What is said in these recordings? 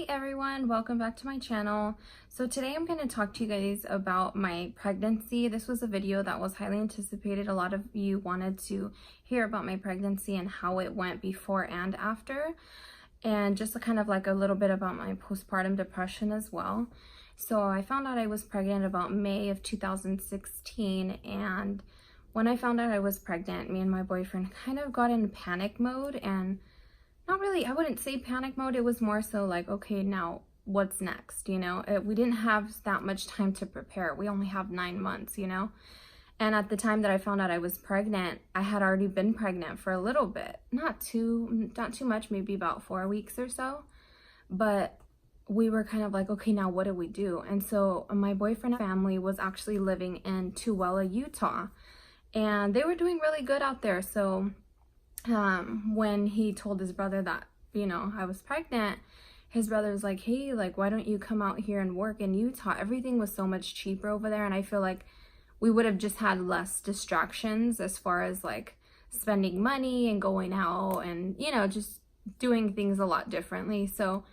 Hey everyone, welcome back to my channel. So today I'm going to talk to you guys about my pregnancy. This was a video that was highly anticipated. A lot of you wanted to hear about my pregnancy and how it went before and after, and just kind of like a little bit about my postpartum depression as well. So I found out I was pregnant about May of 2016, and when I found out I was pregnant, me and my boyfriend kind of got in panic mode. And not really, I wouldn't say panic mode. It was more so like, okay, now what's next? We didn't have that much time to prepare. We only have 9 months, And at the time that I found out I was pregnant, I had already been pregnant for a little bit. Not too much, maybe about 4 weeks or so. But we were kind of like, okay, now what do we do? And so my boyfriend's family was actually living in Tooele, Utah. And they were doing really good out there. So when he told his brother that, I was pregnant, his brother was like, hey, like, why don't you come out here and work in Utah? Everything was so much cheaper over there. And I feel like we would have just had less distractions as far as like spending money and going out and, just doing things a lot differently. So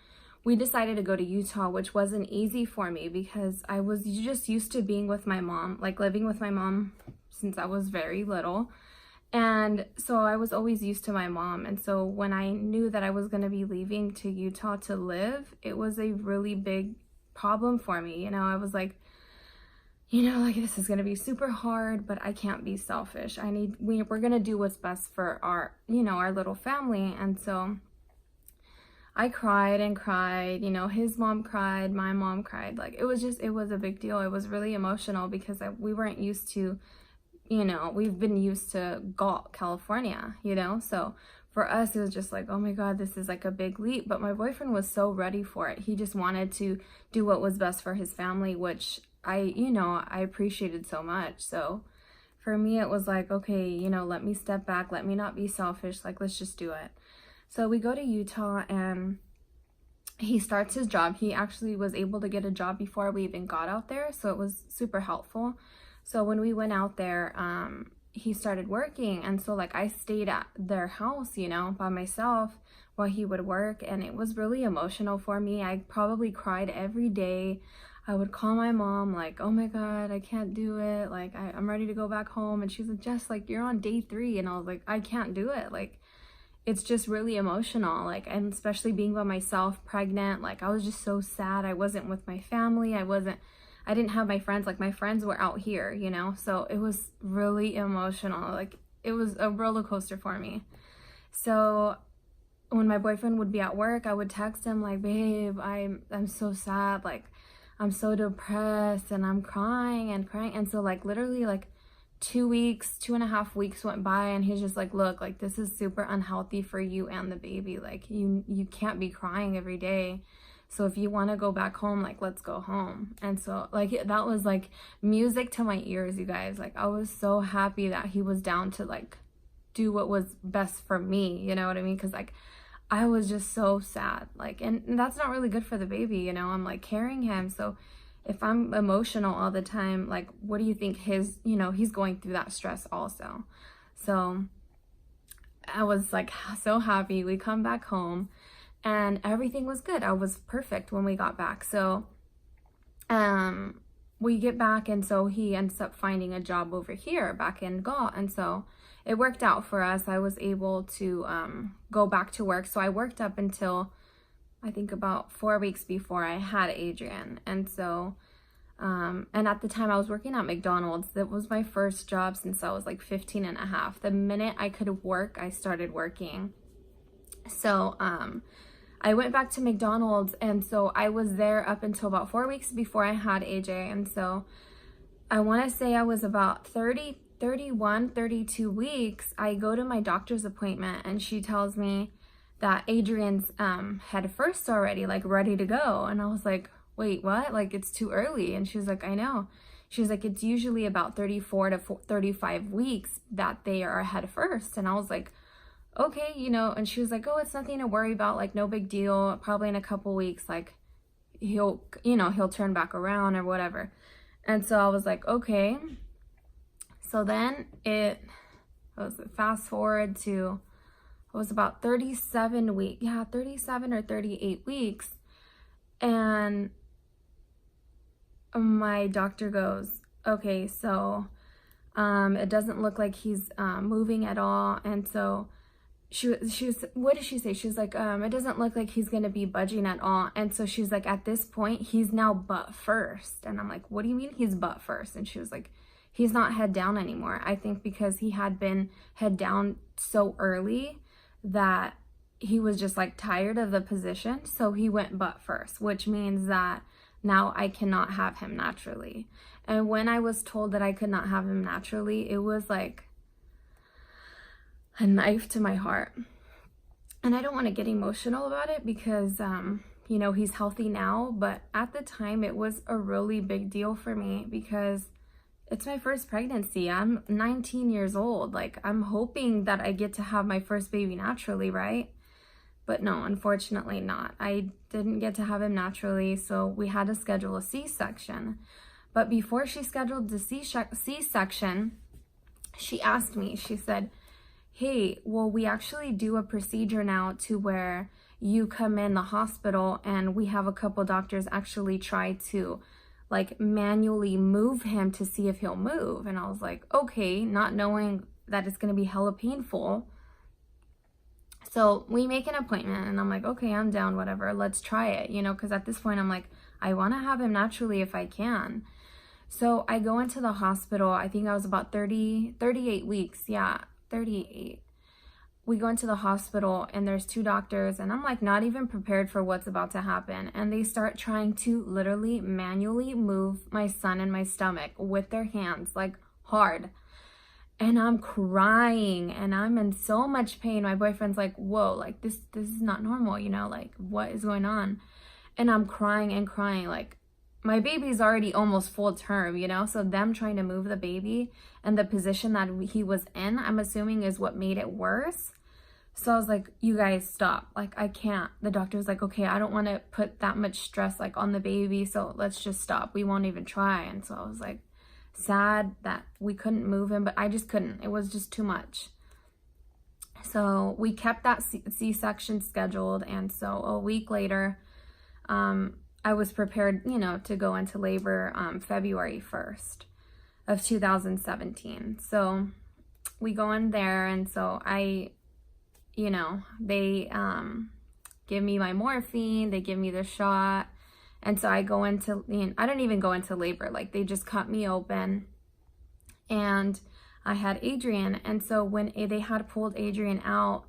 we decided to go to Utah, which wasn't easy for me because I was just used to being with my mom, like living with my mom since I was very little. And so I was always used to my mom. And so when I knew that I was going to be leaving to Utah to live, it was a really big problem for me. I was like, like this is going to be super hard, but I can't be selfish. We're going to do what's best for our, our little family. And so I cried and cried, his mom cried, my mom cried. Like it was a big deal. It was really emotional because we weren't used to, we've been used to Galt, California, so for us, it was just like, oh my God, this is like a big leap. But my boyfriend was so ready for it. He just wanted to do what was best for his family, which I appreciated so much. So for me, it was like, okay, let me step back. Let me not be selfish. Like, let's just do it. So we go to Utah and he starts his job. He actually was able to get a job before we even got out there. So it was super helpful. So when we went out there, he started working. And so like I stayed at their house, by myself while he would work. And it was really emotional for me. I probably cried every day. I would call my mom like, oh my God, I can't do it. Like I'm ready to go back home. And she's like, Jess, like you're on day 3. And I was like, I can't do it. Like it's just really emotional. Like, and especially being by myself, pregnant, like I was just so sad. I wasn't with my family. I didn't have my friends. Like my friends were out here, so it was really emotional. Like it was a roller coaster for me. So when my boyfriend would be at work, I would text him like, babe, I'm so sad. Like I'm so depressed and I'm crying and crying. And so like literally like 2.5 weeks went by and he's just like, look, like this is super unhealthy for you and the baby. Like you can't be crying every day. So if you want to go back home, like, let's go home. And so like, that was like music to my ears, you guys. Like I was so happy that he was down to like do what was best for me. You know what I mean? Cause like, I was just so sad. Like, and that's not really good for the baby. I'm like carrying him. So if I'm emotional all the time, like, what do you think he's going through that stress also. So I was like so happy. We come back home. And everything was good. I was perfect when we got back. So we get back, and so he ends up finding a job over here back in Galt. And so it worked out for us. I was able to go back to work. So I worked up until I think about 4 weeks before I had Adrian. And so and at the time I was working at McDonald's. That was my first job since I was like 15 and a half. The minute I could work, I started working. So I went back to McDonald's, and so I was there up until about 4 weeks before I had AJ. And so I want to say I was about 31, 32 weeks. I go to my doctor's appointment and she tells me that Adrian's head first already, like ready to go. And I was like, wait, what? Like it's too early. And she's like, I know. She's like, it's usually about 34 to 35 weeks that they are head first. And I was like, okay, and she was like, oh, it's nothing to worry about, like no big deal. Probably in a couple weeks, like he'll turn back around or whatever. And so I was like, okay. So then it was fast forward to, it was about 37 or 38 weeks. And my doctor goes, okay, so it doesn't look like he's moving at all. And so she was, what did she say? She was like, it doesn't look like he's going to be budging at all. And so she's like, at this point, he's now butt first. And I'm like, what do you mean he's butt first? And she was like, he's not head down anymore. I think because he had been head down so early that he was just like tired of the position. So he went butt first, which means that now I cannot have him naturally. And when I was told that I could not have him naturally, it was like a knife to my heart. And I don't want to get emotional about it because, you know, he's healthy now. But at the time, it was a really big deal for me because it's my first pregnancy. I'm 19 years old. Like, I'm hoping that I get to have my first baby naturally, right? But no, unfortunately not. I didn't get to have him naturally, so we had to schedule a C-section. But before she scheduled the C-section, she asked me, she said, hey, well, we actually do a procedure now to where you come in the hospital and we have a couple doctors actually try to like manually move him to see if he'll move. And I was like, okay, not knowing that it's going to be hella painful. So we make an appointment and I'm like, okay, I'm down, whatever, let's try it, you know, because at this point I'm like, I want to have him naturally if I can. So I go into the hospital. I think I was about 38 weeks. Yeah, 38. We go into the hospital and there's two doctors and I'm like not even prepared for what's about to happen. And they start trying to literally manually move my son in my stomach with their hands, like hard. And I'm crying and I'm in so much pain. My boyfriend's like, whoa, like this is not normal, you know, like what is going on? And I'm crying and crying, like my baby's already almost full term, you know? So them trying to move the baby and the position that he was in, I'm assuming is what made it worse. So I was like, you guys stop. Like, I can't. The doctor was like, okay, I don't want to put that much stress like on the baby. So let's just stop. We won't even try. And so I was like sad that we couldn't move him, but I just couldn't. It was just too much. So we kept that C-section scheduled. And so a week later, I was prepared, you know, to go into labor February 1st of 2017. So we go in there and so you know, they give me my morphine, they give me the shot. And so I go into, you know, I didn't even go into labor, like they just cut me open and I had Adrian. And so when they had pulled Adrian out,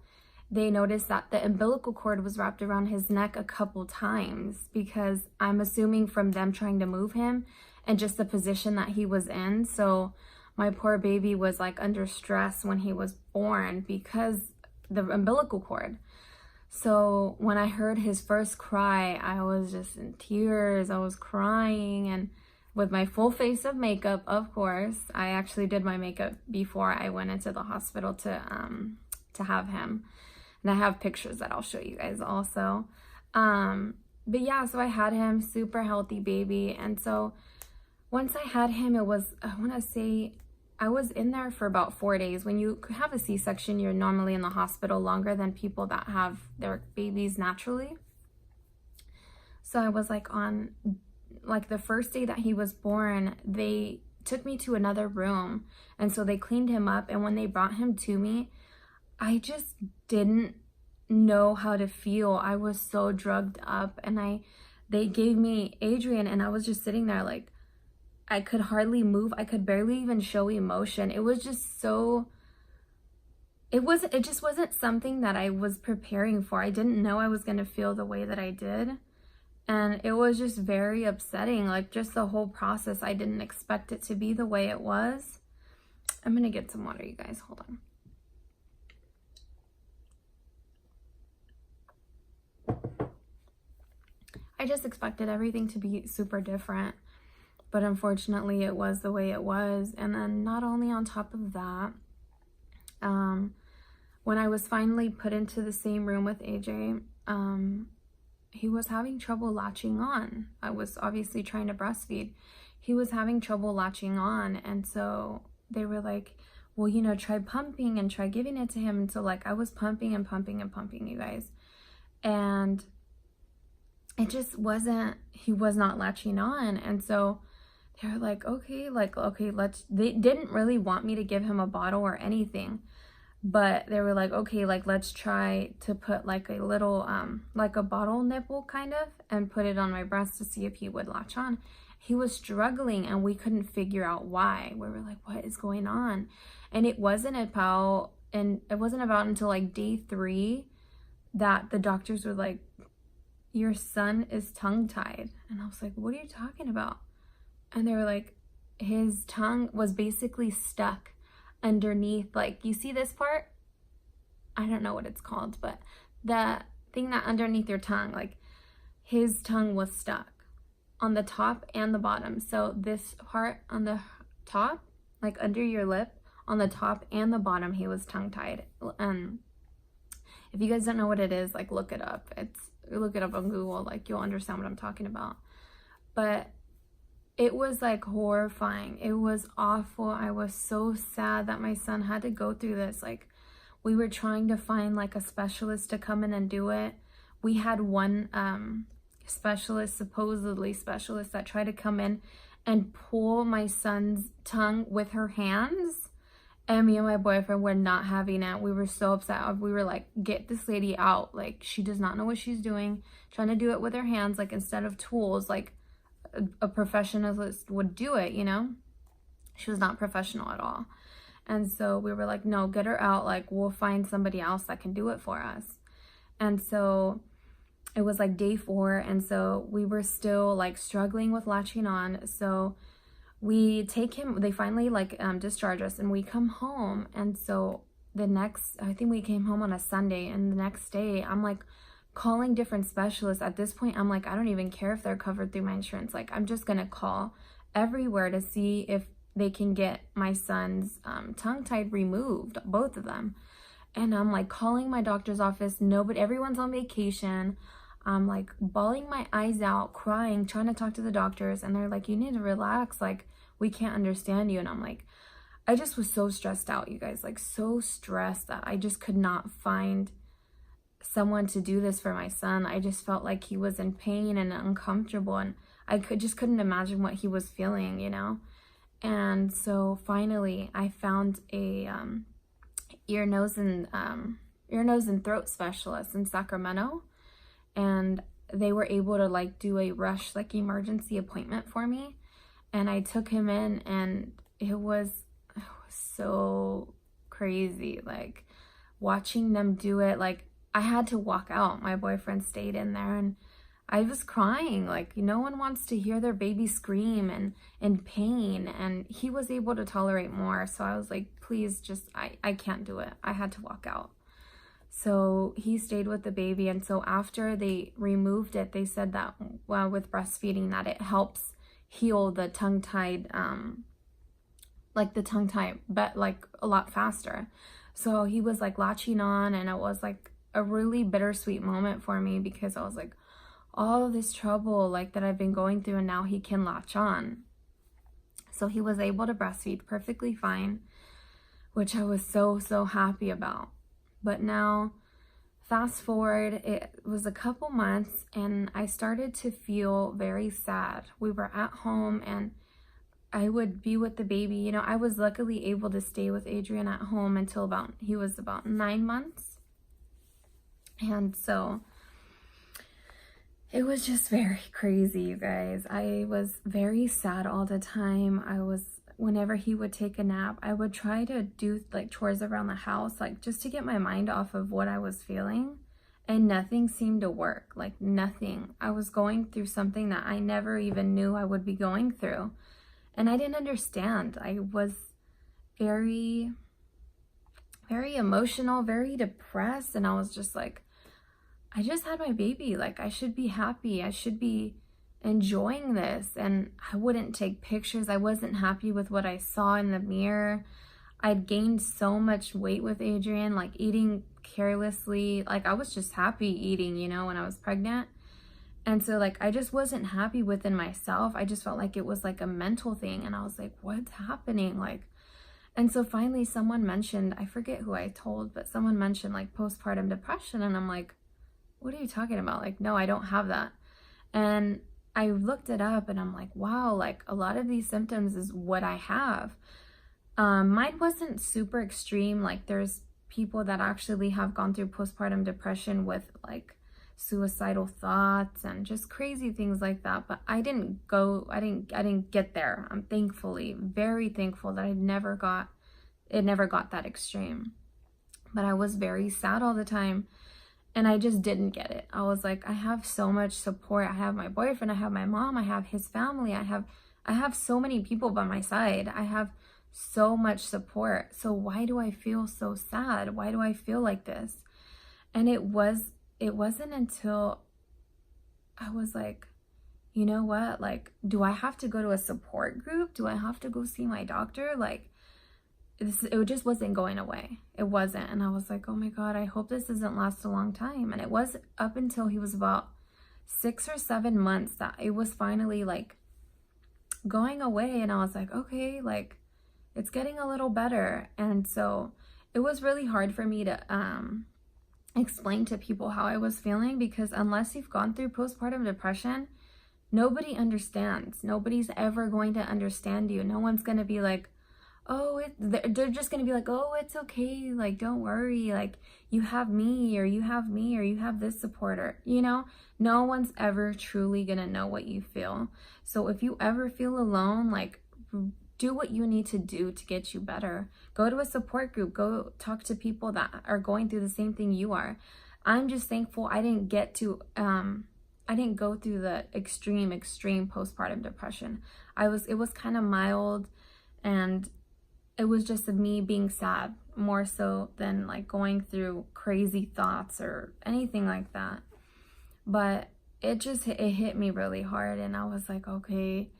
they noticed that the umbilical cord was wrapped around his neck a couple times because I'm assuming from them trying to move him and just the position that he was in. So my poor baby was like under stress when he was born because the umbilical cord. So when I heard his first cry, I was just in tears. I was crying and with my full face of makeup, of course. I actually did my makeup before I went into the hospital to have him. And I have pictures that I'll show you guys also. But yeah, so I had him, super healthy baby. And so once I had him, it was, I want to say, I was in there for about 4 days. When you have a C-section, you're normally in the hospital longer than people that have their babies naturally. So I was like on, like the first day that he was born, they took me to another room. And so they cleaned him up. And when they brought him to me, I just didn't know how to feel. I was so drugged up and they gave me Adrian and I was just sitting there like, I could hardly move. I could barely even show emotion. It was just so, it just wasn't something that I was preparing for. I didn't know I was going to feel the way that I did. And it was just very upsetting. Like just the whole process, I didn't expect it to be the way it was. I'm going to get some water, you guys. Hold on. I just expected everything to be super different, but unfortunately it was the way it was. And then not only on top of that, when I was finally put into the same room with AJ, he was having trouble latching on. I was obviously trying to breastfeed. He was having trouble latching on. And so they were like, well, you know, try pumping and try giving it to him. And so like I was pumping and pumping and pumping, you guys. And it just wasn't, he was not latching on. And so they were like, okay, they didn't really want me to give him a bottle or anything, but they were like, okay, like, let's try to put like a little, like a bottle nipple kind of, and put it on my breast to see if he would latch on. He was struggling and we couldn't figure out why. We were like, what is going on? And it wasn't about until like day 3 that the doctors were like, your son is tongue-tied. And I was like, what are you talking about? And they were like, his tongue was basically stuck underneath, like, you see this part? I don't know what it's called, but the thing that underneath your tongue, like, his tongue was stuck on the top and the bottom. So this part on the top, like under your lip, on the top and the bottom, he was tongue-tied. If you guys don't know what it is, like, look it up. Look it up on Google, like, you'll understand what I'm talking about. But it was like horrifying. It was awful. I was so sad that my son had to go through this. Like, we were trying to find like a specialist to come in and do it. We had one supposedly specialist that tried to come in and pull my son's tongue with her hands. And me and my boyfriend were not having it. We were so upset. We were like, get this lady out. Like, she does not know what she's doing. Trying to do it with her hands, like, instead of tools, like a professionalist would do it, you know? She was not professional at all. And so we were like, no, get her out. Like, we'll find somebody else that can do it for us. And so it was like day 4. And so we were still like struggling with latching on. So we take him, they finally like discharge us, and we come home. And so I think we came home on a Sunday, and the next day I'm like calling different specialists. At this point, I'm like, I don't even care if they're covered through my insurance. Like, I'm just gonna call everywhere to see if they can get my son's tongue-tied removed, both of them. And I'm like calling my doctor's office. Everyone's on vacation. I'm like bawling my eyes out, crying, trying to talk to the doctors, and they're like, you need to relax, like, we can't understand you. And I'm like, I just was so stressed out, you guys, like, so stressed that I just could not find someone to do this for my son. I just felt like he was in pain and uncomfortable, and I just couldn't imagine what he was feeling, you know? And so finally I found a ear, nose, and throat specialist in Sacramento, and they were able to like do a rush, like, emergency appointment for me. And I took him in, and it was so crazy, like, watching them do it. Like, I had to walk out. My boyfriend stayed in there, and I was crying. Like, no one wants to hear their baby scream and in pain, and he was able to tolerate more. So I was like, please, just, I can't do it. I had to walk out. So he stayed with the baby. And so after they removed it, they said that, well, with breastfeeding, that it helps heal the tongue-tied, but like a lot faster. So he was like latching on, and it was like a really bittersweet moment for me, because I was like, all of this trouble like that I've been going through, and now he can latch on. So he was able to breastfeed perfectly fine, which I was so happy about. But now, fast forward, it was a couple months, and I started to feel very sad. We were at home, and I would be with the baby. You know, I was luckily able to stay with Adrian at home until he was about 9 months. And so it was just very crazy, you guys. I was very sad all the time. Whenever he would take a nap, I would try to do like chores around the house, like, just to get my mind off of what I was feeling. And nothing seemed to work, like, nothing. I was going through something that I never even knew I would be going through. And I didn't understand. I was very, very emotional, very depressed. And I was just like, I just had my baby. Like, I should be happy. I should be enjoying this. And I wouldn't take pictures. I wasn't happy with what I saw in the mirror. I'd gained so much weight with Adrian, like eating carelessly. Like, I was just happy eating, you know, when I was pregnant. And so, like, I just wasn't happy within myself. I just felt like it was like a mental thing. And I was like, what's happening? Like, and so finally someone mentioned, I forget who I told, but someone mentioned like postpartum depression. And I'm like, what are you talking about? Like, no, I don't have that. And I looked it up and I'm like, wow, like a lot of these symptoms is what I have. Mine wasn't super extreme. Like there's people that actually have gone through postpartum depression with like suicidal thoughts and just crazy things like that. But I didn't get there. I'm thankfully very thankful that it never got that extreme. But I was very sad all the time. And I just didn't get it. I was like, I have so much support. I have my boyfriend, I have my mom, I have his family. I have so many people by my side. I have so much support. So why do I feel so sad? Why do I feel like this? And it wasn't until I was like, you know what? Like, do I have to go to a support group? Do I have to go see my doctor? Like, it just wasn't going away. It wasn't. And I was like, oh my God, I hope this doesn't last a long time. And it was up until he was about 6 or 7 months that it was finally like going away. And I was like, okay, like it's getting a little better. And so it was really hard for me to explain to people how I was feeling, because unless you've gone through postpartum depression, nobody understands. Nobody's ever going to understand you. No one's going to be like, oh, they're just going to be like, oh, it's okay. Like, don't worry. Like, you have me, or you have me, or you have this supporter, you know? No one's ever truly going to know what you feel. So if you ever feel alone, like, do what you need to do to get you better. Go to a support group. Go talk to people that are going through the same thing you are. I'm just thankful I didn't go through the extreme postpartum depression. It was kind of mild, and it was just me being sad more so than like going through crazy thoughts or anything like that. But it hit me really hard, and I was like, okay,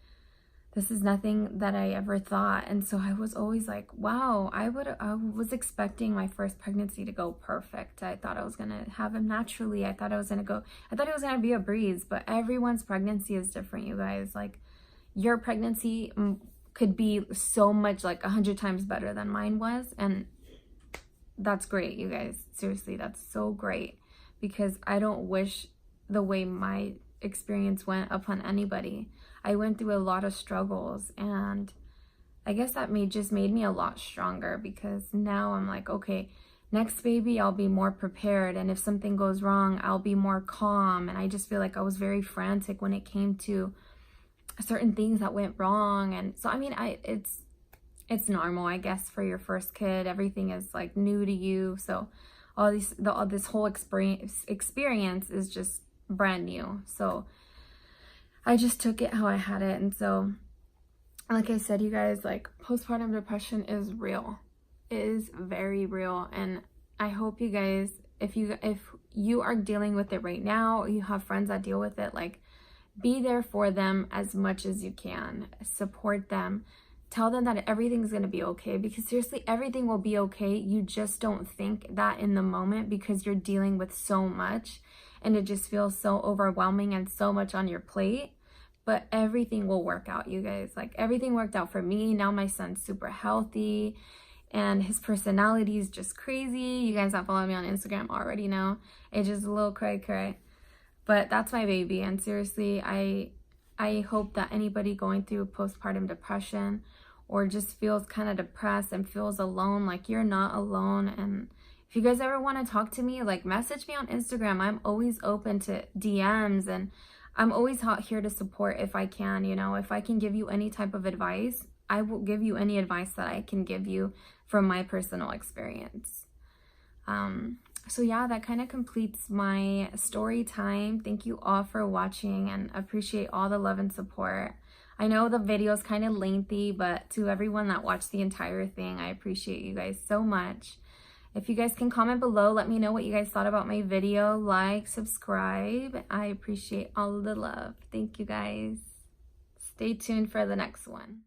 this is nothing that I ever thought. And so I was always like, wow, I was expecting my first pregnancy to go perfect. I thought I was gonna have him naturally. I thought it was gonna be a breeze. But everyone's pregnancy is different, you guys. Like, your pregnancy could be so much, like 100 times better than mine was. And that's great, you guys. Seriously, that's so great, because I don't wish the way my experience went upon anybody. I went through a lot of struggles, and I guess that just made me a lot stronger, because now I'm like, okay, next baby, I'll be more prepared. And if something goes wrong, I'll be more calm. And I just feel like I was very frantic when it came to certain things that went wrong. And so, I mean, it's normal, I guess, for your first kid. Everything is like new to you. So all this whole experience is just brand new. So I just took it how I had it. And so, like I said, you guys, like, postpartum depression is real. It is very real. And I hope you guys, if you are dealing with it right now, or you have friends that deal with it, like, be there for them as much as you can. Support them. Tell them that everything's going to be okay, because seriously, everything will be okay. You just don't think that in the moment, because you're dealing with so much, and it just feels so overwhelming and so much on your plate. But everything will work out, you guys. Like, everything worked out for me. Now my son's super healthy, and his personality is just crazy. You guys that follow me on Instagram already know. It's just a little cray. But that's my baby. And seriously, I hope that anybody going through postpartum depression, or just feels kind of depressed and feels alone, like, you're not alone. And if you guys ever want to talk to me, like, message me on Instagram. I'm always open to DMs, and I'm always here to support if I can. You know, if I can give you any type of advice, I will give you any advice that I can give you from my personal experience. So yeah, that kind of completes my story time. Thank you all for watching, and appreciate all the love and support. I know the video is kind of lengthy, but to everyone that watched the entire thing, I appreciate you guys so much. If you guys can comment below, let me know what you guys thought about my video. Like, subscribe. I appreciate all the love. Thank you guys. Stay tuned for the next one.